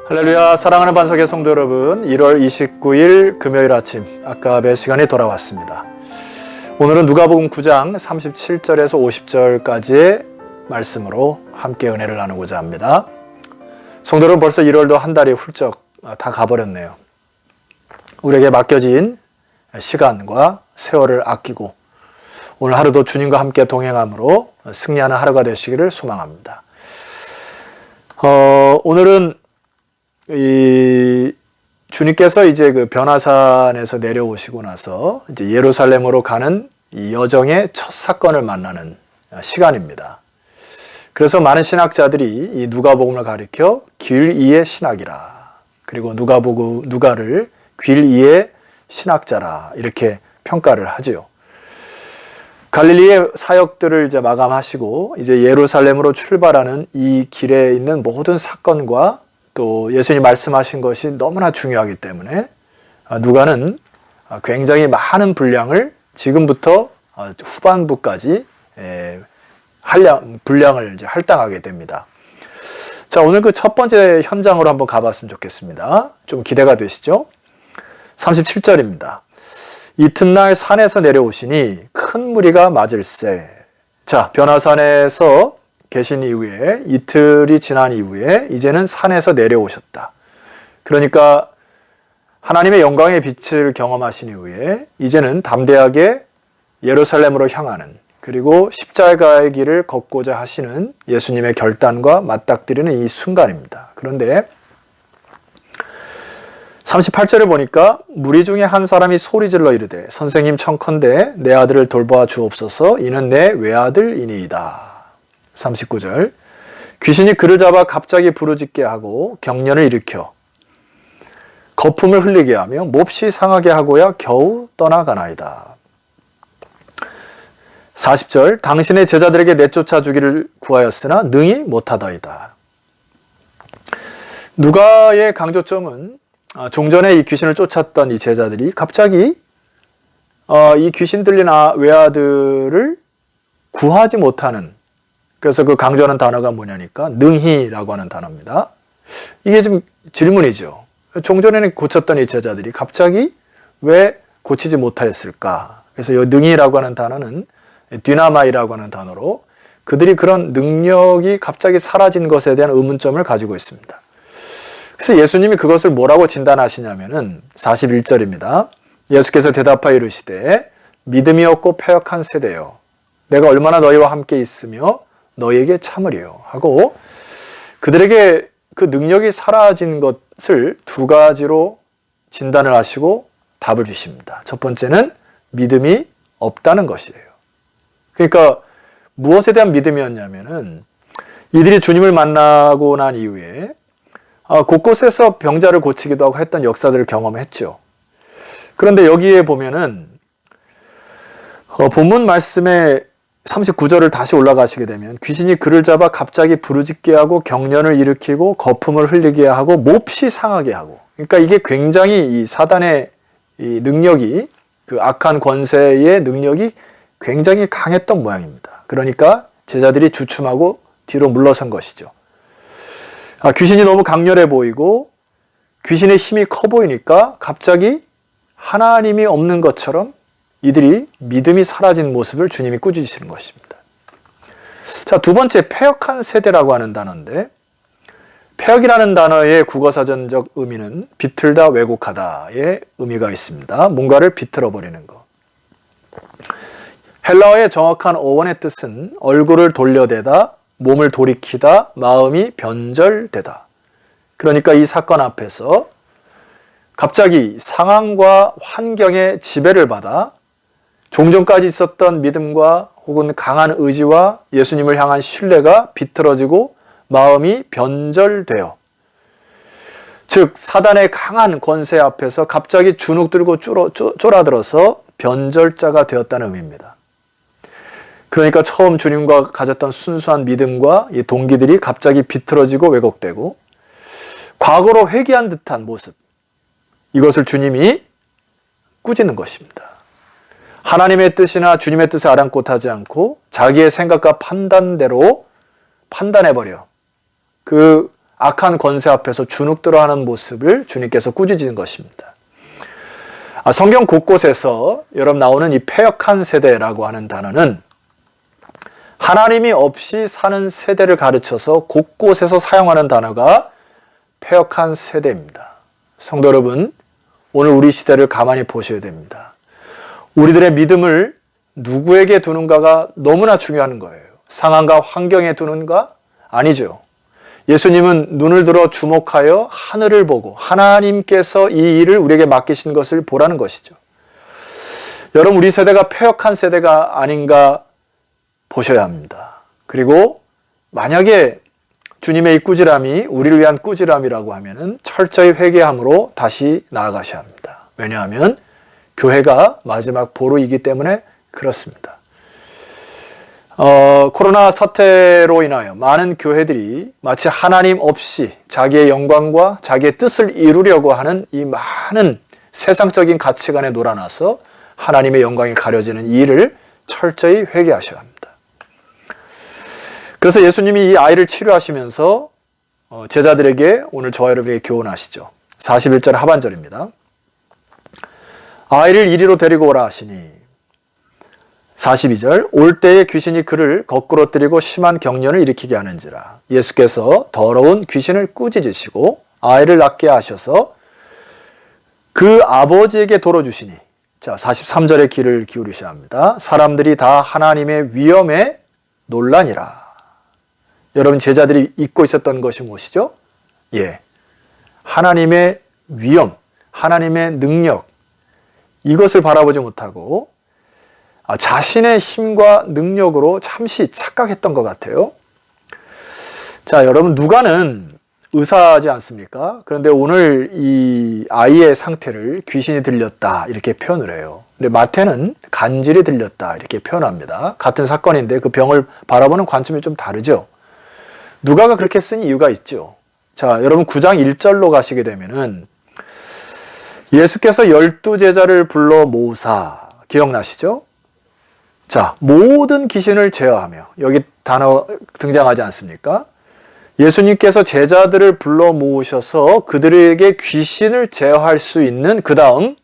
할렐루야. 사랑하는 반석의 성도 여러분, 1월 29일 금요일 아침 아까의 시간이 돌아왔습니다. 오늘은 누가복음 9장 37절에서 50절까지의 말씀으로 함께 은혜를 나누고자 합니다. 성도 여러분, 벌써 1월도 한 달이 훌쩍 다 가버렸네요. 우리에게 맡겨진 시간과 세월을 아끼고 오늘 하루도 주님과 함께 동행함으로 승리하는 하루가 되시기를 소망합니다. 오늘은 주님께서 이제 그 변화산에서 내려오시고 나서 이제 예루살렘으로 가는 이 여정의 첫 사건을 만나는 시간입니다. 그래서 많은 신학자들이 이 누가복음을 가리켜 길 위의 신학이라, 그리고 누가를 길 위의 신학자라 이렇게 평가를 하지요. 갈릴리의 사역들을 이제 마감하시고 이제 예루살렘으로 출발하는 이 길에 있는 모든 사건과 또 예수님이 말씀하신 것이 너무나 중요하기 때문에 누가는 굉장히 많은 분량을 지금부터 후반부까지 분량을 이제 할당하게 됩니다. 자, 오늘 그 첫 번째 현장으로 한번 가봤으면 좋겠습니다. 좀 기대가 되시죠? 37절입니다. 이튿날 산에서 내려오시니 큰 무리가 맞을세. 자, 변화산에서 계신 이후에 이틀이 지난 이후에 이제는 산에서 내려오셨다. 그러니까 하나님의 영광의 빛을 경험하신 이후에 이제는 담대하게 예루살렘으로 향하는, 그리고 십자가의 길을 걷고자 하시는 예수님의 결단과 맞닥뜨리는 이 순간입니다. 그런데 38절을 보니까 무리 중에 한 사람이 소리질러 이르되 선생님 청컨대 내 아들을 돌보아 주옵소서, 이는 내 외아들이니이다. 39절, 귀신이 그를 잡아 갑자기 부르짖게 하고 경련을 일으켜 거품을 흘리게 하며 몹시 상하게 하고야 겨우 떠나가나이다. 40절, 당신의 제자들에게 내쫓아 주기를 구하였으나 능히 못하다이다. 누가의 강조점은 종전에 이 귀신을 쫓았던 이 제자들이 갑자기 이 귀신 들린 외아들을 구하지 못하는, 그래서 그 강조하는 단어가 뭐냐니까 능히라고 하는 단어입니다. 이게 좀 질문이죠. 종전에는 고쳤던 이 제자들이 갑자기 왜 고치지 못하였을까? 그래서 이 능히라고 하는 단어는 디나마이라고 하는 단어로 그들이 그런 능력이 갑자기 사라진 것에 대한 의문점을 가지고 있습니다. 그래서 예수님이 그것을 뭐라고 진단하시냐면은 41절입니다. 예수께서 대답하여 이르시되 믿음이 없고 패역한 세대여, 내가 얼마나 너희와 함께 있으며 너희에게 참으리요 하고 그들에게 그 능력이 사라진 것을 두 가지로 진단을 하시고 답을 주십니다. 첫 번째는 믿음이 없다는 것이에요. 그러니까 무엇에 대한 믿음이었냐면은 이들이 주님을 만나고 난 이후에 곳곳에서 병자를 고치기도 하고 했던 역사들을 경험했죠. 그런데 여기에 보면은 본문 말씀에 39절을 다시 올라가시게 되면 귀신이 그를 잡아 갑자기 부르짖게 하고 경련을 일으키고 거품을 흘리게 하고 몹시 상하게 하고, 그러니까 이게 굉장히 이 사단의 이 능력이, 그 악한 권세의 능력이 굉장히 강했던 모양입니다. 그러니까 제자들이 주춤하고 뒤로 물러선 것이죠. 귀신이 너무 강렬해 보이고 귀신의 힘이 커 보이니까 갑자기 하나님이 없는 것처럼 이들이 믿음이 사라진 모습을 주님이 꾸짖으시는 것입니다. 자, 두 번째, 패역한 세대라고 하는 단어인데, 패역이라는 단어의 국어사전적 의미는 비틀다, 왜곡하다의 의미가 있습니다. 뭔가를 비틀어 버리는 것. 헬라어의 정확한 어원의 뜻은 얼굴을 돌려대다, 몸을 돌이키다, 마음이 변절되다. 그러니까 이 사건 앞에서 갑자기 상황과 환경의 지배를 받아 종전까지 있었던 믿음과 혹은 강한 의지와 예수님을 향한 신뢰가 비틀어지고 마음이 변절되어, 즉 사단의 강한 권세 앞에서 갑자기 주눅 들고 쫄아들어서 변절자가 되었다는 의미입니다. 그러니까 처음 주님과 가졌던 순수한 믿음과 이 동기들이 갑자기 비틀어지고 왜곡되고 과거로 회귀한 듯한 모습, 이것을 주님이 꾸짖는 것입니다. 하나님의 뜻이나 주님의 뜻을 아랑곳하지 않고 자기의 생각과 판단대로 판단해버려 그 악한 권세 앞에서 주눅들어하는 모습을 주님께서 꾸짖으신 것입니다. 성경 곳곳에서 여러분 나오는 이 패역한 세대라고 하는 단어는 하나님이 없이 사는 세대를 가르쳐서 곳곳에서 사용하는 단어가 패역한 세대입니다. 성도 여러분, 오늘 우리 시대를 가만히 보셔야 됩니다. 우리들의 믿음을 누구에게 두는가가 너무나 중요한 거예요. 상황과 환경에 두는가? 아니죠. 예수님은 눈을 들어 주목하여 하늘을 보고 하나님께서 이 일을 우리에게 맡기신 것을 보라는 것이죠. 여러분, 우리 세대가 패역한 세대가 아닌가 보셔야 합니다. 그리고 만약에 주님의 이 꾸지람이 우리를 위한 꾸지람이라고 하면은 철저히 회개함으로 다시 나아가셔야 합니다. 왜냐하면 교회가 마지막 보루이기 때문에 그렇습니다. 코로나 사태로 인하여 많은 교회들이 마치 하나님 없이 자기의 영광과 자기의 뜻을 이루려고 하는 이 많은 세상적인 가치관에 놀아나서 하나님의 영광이 가려지는 이 일을 철저히 회개하셔야 합니다. 그래서 예수님이 이 아이를 치료하시면서 제자들에게 오늘 저와 여러분에게 교훈하시죠. 41절 하반절입니다. 아이를 이리로 데리고 오라 하시니 42절 올 때에 귀신이 그를 거꾸러뜨리고 심한 경련을 일으키게 하는지라. 예수께서 더러운 귀신을 꾸짖으시고 아이를 낫게 하셔서 그 아버지에게 돌어주시니. 자, 43절에 귀를 기울이셔야 합니다. 사람들이 다 하나님의 위엄에 놀라니라. 여러분, 제자들이 잊고 있었던 것이 무엇이죠? 예, 하나님의 위엄, 하나님의 능력, 이것을 바라보지 못하고 자신의 힘과 능력으로 잠시 착각했던 것 같아요. 자, 여러분, 누가는 의사지 않습니까? 그런데 오늘 이 아이의 상태를 귀신이 들렸다 이렇게 표현을 해요. 근데 마태는 간질이 들렸다 이렇게 표현합니다. 같은 사건인데 그 병을 바라보는 관점이 좀 다르죠. 누가가 그렇게 쓴 이유가 있죠. 자, 여러분 9장 1절로 가시게 되면은 예수께서 12제자를 불러 모으사, 기억나시죠? 자, 모든 귀신을 제어하며, 여기 단어 등장하지 않습니까? 예수님께서 제자들을 불러 모으셔서 그들에게 귀신을 제어할 수 있는, 그 다음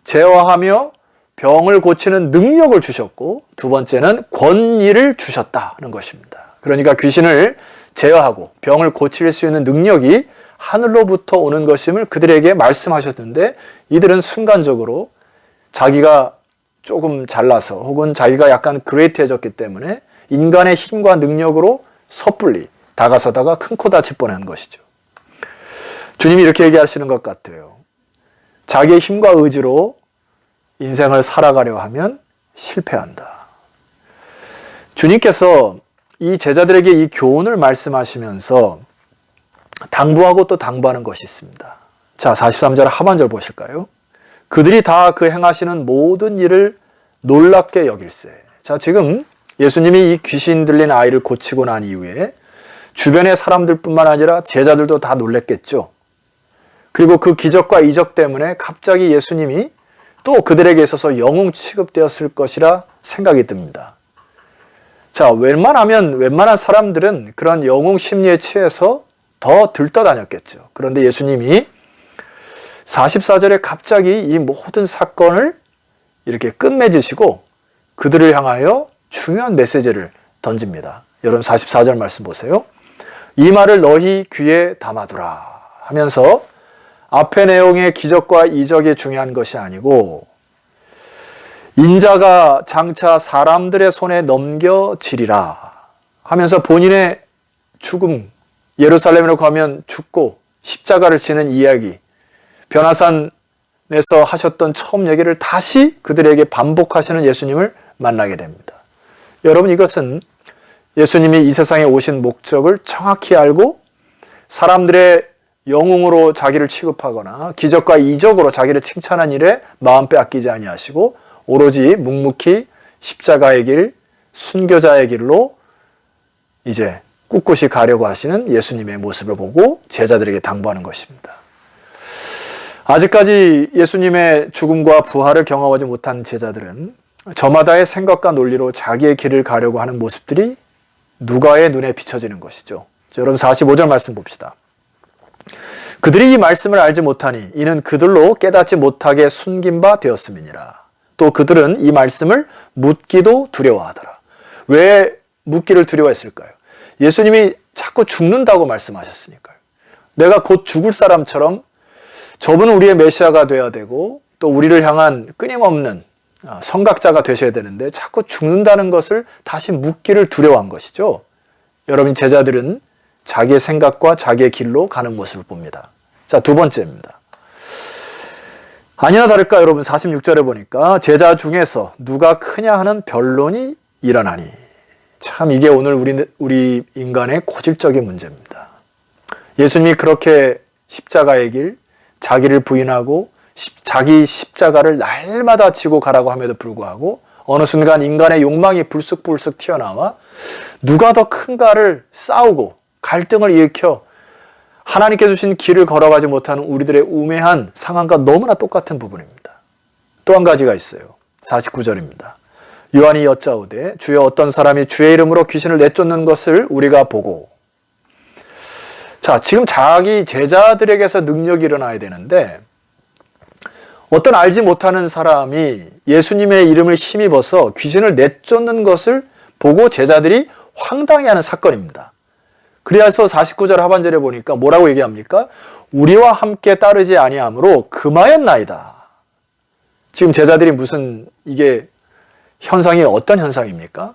제어하며 병을 고치는 능력을 주셨고, 두 번째는 권위를 주셨다는 것입니다. 그러니까 귀신을 제어하고 병을 고칠 수 있는 능력이 하늘로부터 오는 것임을 그들에게 말씀하셨는데, 이들은 순간적으로 자기가 조금 잘나서 혹은 자기가 약간 그레이트해졌기 때문에 인간의 힘과 능력으로 섣불리 다가서다가 큰 코 다칠 뻔한 것이죠. 주님이 이렇게 얘기하시는 것 같아요. 자기의 힘과 의지로 인생을 살아가려 하면 실패한다. 주님께서 이 제자들에게 이 교훈을 말씀하시면서 당부하고 또 당부하는 것이 있습니다. 자, 43절 하반절 보실까요? 그들이 다 그 행하시는 모든 일을 놀랍게 여길세. 자, 지금 예수님이 이 귀신 들린 아이를 고치고 난 이후에 주변의 사람들뿐만 아니라 제자들도 다 놀랬겠죠. 그리고 그 기적과 이적 때문에 갑자기 예수님이 또 그들에게 있어서 영웅 취급되었을 것이라 생각이 듭니다. 자, 웬만한 사람들은 그런 영웅 심리에 취해서 더 들떠다녔겠죠. 그런데 예수님이 44절에 갑자기 이 모든 사건을 이렇게 끝맺으시고 그들을 향하여 중요한 메시지를 던집니다. 여러분 44절 말씀 보세요. 이 말을 너희 귀에 담아두라 하면서 앞의 내용의 기적과 이적이 중요한 것이 아니고 인자가 장차 사람들의 손에 넘겨지리라 하면서 본인의 죽음, 예루살렘으로 가면 죽고 십자가를 지는 이야기, 변화산에서 하셨던 처음 얘기를 다시 그들에게 반복하시는 예수님을 만나게 됩니다. 여러분, 이것은 예수님이 이 세상에 오신 목적을 정확히 알고 사람들의 영웅으로 자기를 취급하거나 기적과 이적으로 자기를 칭찬한 일에 마음 빼앗기지 아니하시고 오로지 묵묵히 십자가의 길, 순교자의 길로 이제 꿋꿋이 가려고 하시는 예수님의 모습을 보고 제자들에게 당부하는 것입니다. 아직까지 예수님의 죽음과 부활을 경험하지 못한 제자들은 저마다의 생각과 논리로 자기의 길을 가려고 하는 모습들이 누가의 눈에 비춰지는 것이죠. 여러분 45절 말씀 봅시다. 그들이 이 말씀을 알지 못하니 이는 그들로 깨닫지 못하게 숨긴 바 되었음이니라. 또 그들은 이 말씀을 묻기도 두려워하더라. 왜 묻기를 두려워했을까요? 예수님이 자꾸 죽는다고 말씀하셨으니까요. 내가 곧 죽을 사람처럼 저분은 우리의 메시아가 되어야 되고 또 우리를 향한 끊임없는 선각자가 되셔야 되는데 자꾸 죽는다는 것을 다시 묻기를 두려워한 것이죠. 여러분 제자들은 자기의 생각과 자기의 길로 가는 모습을 봅니다. 자, 두 번째입니다. 아니나 다를까 여러분 46절에 보니까 제자 중에서 누가 크냐 하는 변론이 일어나니. 참 이게 오늘 우리 인간의 고질적인 문제입니다. 예수님이 그렇게 십자가의 길, 자기를 부인하고 자기 십자가를 날마다 지고 가라고 함에도 불구하고 어느 순간 인간의 욕망이 불쑥불쑥 튀어나와 누가 더 큰가를 싸우고 갈등을 일으켜 하나님께 주신 길을 걸어가지 못하는 우리들의 우매한 상황과 너무나 똑같은 부분입니다. 또 한 가지가 있어요. 49절입니다. 요한이 여짜오되 주여 어떤 사람이 주의 이름으로 귀신을 내쫓는 것을 우리가 보고. 자, 지금 자기 제자들에게서 능력이 일어나야 되는데 어떤 알지 못하는 사람이 예수님의 이름을 힘입어서 귀신을 내쫓는 것을 보고 제자들이 황당해하는 사건입니다. 그래서 49절 하반절에 보니까 뭐라고 얘기합니까? 우리와 함께 따르지 아니하므로 금하였나이다. 지금 제자들이 무슨 이게 현상이 어떤 현상입니까?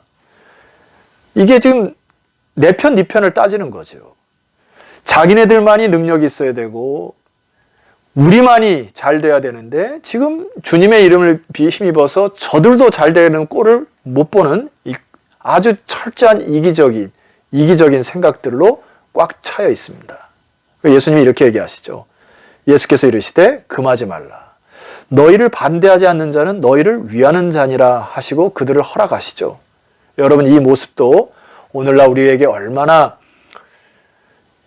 이게 지금 내 편, 네 편을 따지는 거죠. 자기네들만이 능력이 있어야 되고 우리만이 잘 돼야 되는데 지금 주님의 이름을 힘입어서 저들도 잘 되는 꼴을 못 보는 아주 철저한 이기적인 생각들로 꽉 차여 있습니다. 예수님이 이렇게 얘기하시죠. 예수께서 이르시되 금하지 말라. 너희를 반대하지 않는 자는 너희를 위하는 자니라 하시고 그들을 허락하시죠. 여러분 이 모습도 오늘날 우리에게 얼마나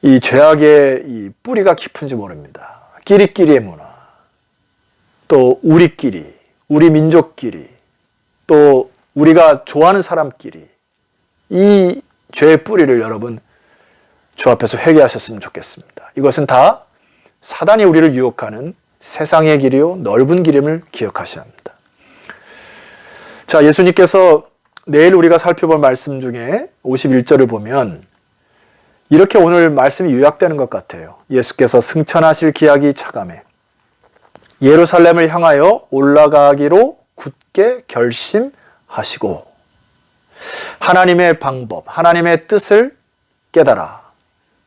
이 죄악의 이 뿌리가 깊은지 모릅니다. 끼리끼리의 문화, 또 우리끼리, 우리 민족끼리, 또 우리가 좋아하는 사람끼리 이 죄의 뿌리를 여러분 주 앞에서 회개하셨으면 좋겠습니다. 이것은 다 사단이 우리를 유혹하는 세상의 길이요 넓은 길임을 기억하셔야 합니다. 자, 예수님께서 내일 우리가 살펴볼 말씀 중에 51절을 보면 이렇게 오늘 말씀이 요약되는 것 같아요. 예수께서 승천하실 기약이 차감해 예루살렘을 향하여 올라가기로 굳게 결심하시고 하나님의 방법, 하나님의 뜻을 깨달아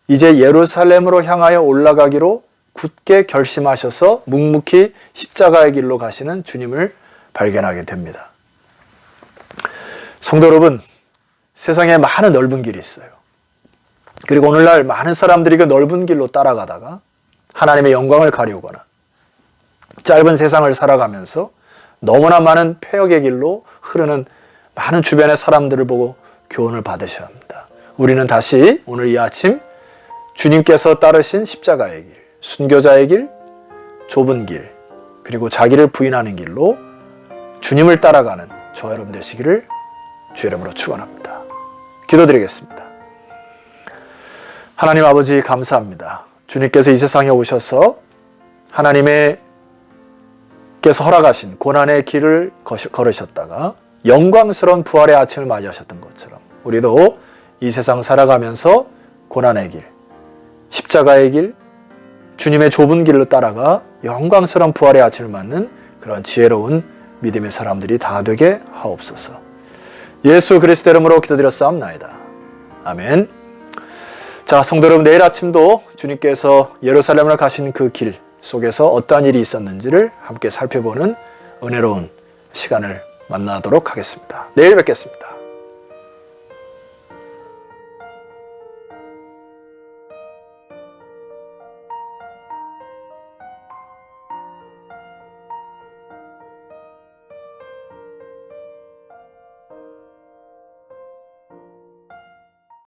이제 예루살렘으로 향하여 올라가기로 굳게 결심하셔서 묵묵히 십자가의 길로 가시는 주님을 발견하게 됩니다. 성도 여러분, 세상에 많은 넓은 길이 있어요. 그리고 오늘날 많은 사람들이 그 넓은 길로 따라가다가 하나님의 영광을 가려거나 짧은 세상을 살아가면서 너무나 많은 폐역의 길로 흐르는 많은 주변의 사람들을 보고 교훈을 받으셔야 합니다. 우리는 다시 오늘 이 아침 주님께서 따르신 십자가의 길, 순교자의 길, 좁은 길, 그리고 자기를 부인하는 길로 주님을 따라가는 저와 여러분 되시기를 주의 이름으로 축원합니다. 기도드리겠습니다. 하나님 아버지 감사합니다. 주님께서 이 세상에 오셔서 하나님께서 허락하신 고난의 길을 걸으셨다가 영광스러운 부활의 아침을 맞이하셨던 것처럼 우리도 이 세상 살아가면서 고난의 길, 십자가의 길, 주님의 좁은 길로 따라가 영광스러운 부활의 아침을 맞는 그런 지혜로운 믿음의 사람들이 다 되게 하옵소서. 예수 그리스도 이름으로 기도드렸사옵나이다. 아멘. 자, 성도 여러분, 내일 아침도 주님께서 예루살렘을 가신 그 길 속에서 어떠한 일이 있었는지를 함께 살펴보는 은혜로운 시간을 만나도록 하겠습니다. 내일 뵙겠습니다.